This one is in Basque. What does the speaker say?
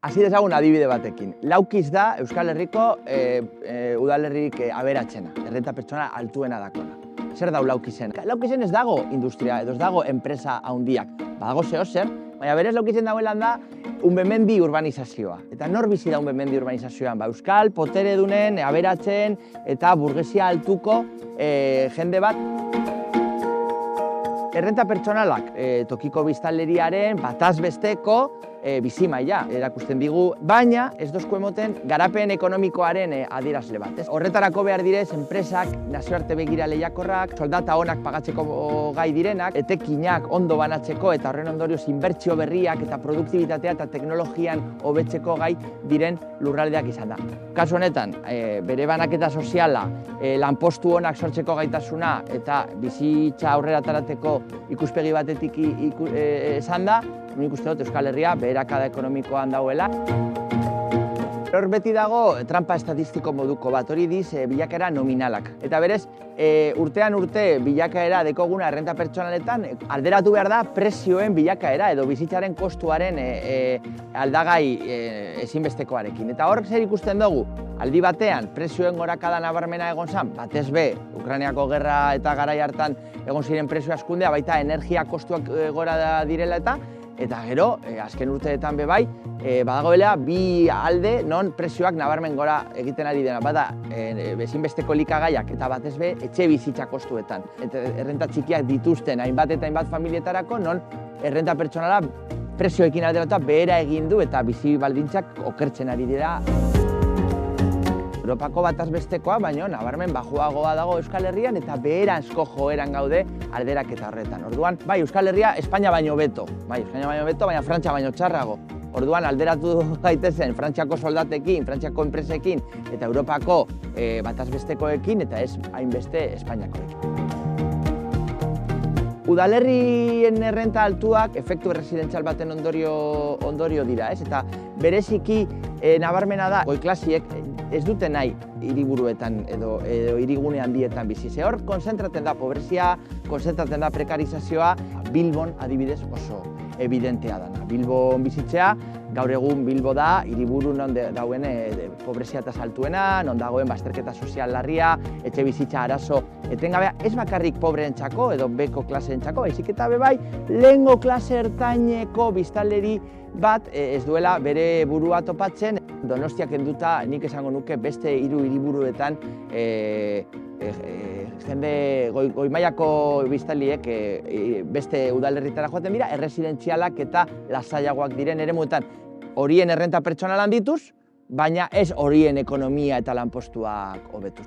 Hasi dezagun adibide batekin. Laukiz da Euskal Herriko udalerrik aberatsena, errenta pertsona altuena dakona. Zer dau Laukizen? Laukizen ez dago industria, edo ez dago enpresa handiak. Badago zehozer, baina berez Laukizen dagoelan da unbemendi urbanizazioa. Eta nor bizi da unbemendi urbanizazioan? Euskal, poteredunen, aberatzen eta burgesia altuko jende bat. Errenta pertsonalak tokiko biztanleriaren bataz besteko bizi maila erakusten digu, baina ez dozku emoten garapen ekonomikoaren adierazle bat. Horretarako behar direz enpresak, nazioarte begira lehiakorrak, soldata onak pagatzeko gai direnak, etekinak ondo banatzeko eta horren ondorioz inbertsio berriak eta produktibitatea eta teknologian hobetzeko gai diren lurraldeak izan da. Kasu honetan, bere banaketa soziala, lanpostu onak sortzeko gaitasuna eta bizitza aurrera atarateko ikuspegi batetik esan da, nik uste dut Euskal Herria beherakada ekonomikoan dauela. Hor beti dago trampa estatistiko moduko bat, hori diz bilakaera nominalak. Eta berez, urtean urte bilakaera dekoguna errenta pertsonaletan alderatu behar da prezioen bilakaera edo bizitzaren kostuaren aldagai ezinbestekoarekin. Eta hor zer ikusten dugu? Aldi batean, prezioen gorakada nabarmena egon zen, batez be, Ukrainiako gerra eta garai hartan egon ziren prezio askundea, baita energia kostuak gora direla eta gero, azken urteetan bebai, badagoela bi alde non prezioak nabarmen gora egiten ari dena. Bada, bezinbesteko likagaiak eta batez be, etxe bizitza kostuetan. Eta errenta txikiak dituzten hainbat eta hainbat familietarako, non errenta pertsonala prezioekin alderatuta behera egin du eta bizi baldintzak okertzen ari dira. Europako bataz bestekoa, baina nabarmen bajuagoa dago Euskal Herrian eta beheranzko joeran gaude alderaketa horretan. Orduan, bai, Euskal Herria Espainia baino beto, baina Frantzia baino txarrago. Orduan, alderatu gaitezen Frantziako soldatekin, Frantziako enpresekin eta Europako bataz bestekoekin eta ez hainbeste Espainiakoekin. Udalerrien errenta altuak efektu erresidentzial baten ondorio dira, ez? Eta bereziki nabarmena da, goi-klasiek ez dute nahi hiriburuetan edo hirigune handietan bizi. Ze hor konzentratzen da pobrezia, konzentratzen da prekarizazioa, Bilbon adibidez oso evidentea dana. Bilbon bizitzea, gaur egun Bilbo da hiriburu non dauen pobrezia eta saltuena, non dagoen bazterketa sozial larria, etxe bizitza arazo etengabea, ez bakarrik pobreentzako edo beko klaseentzako, baizik eta bebai lehengo klase ertaineko biztanleri bat ez duela bere burua topatzen. Donostiak kenduta nik esango nuke beste hiru hiriburuetan jende goi-mailako biztanliek beste udalerritara joaten dira, erresidentzialak eta lasaiagoak diren eremuetan horien errenta pertsonal handituz, baina ez horien ekonomia eta lanpostuak hobetuz.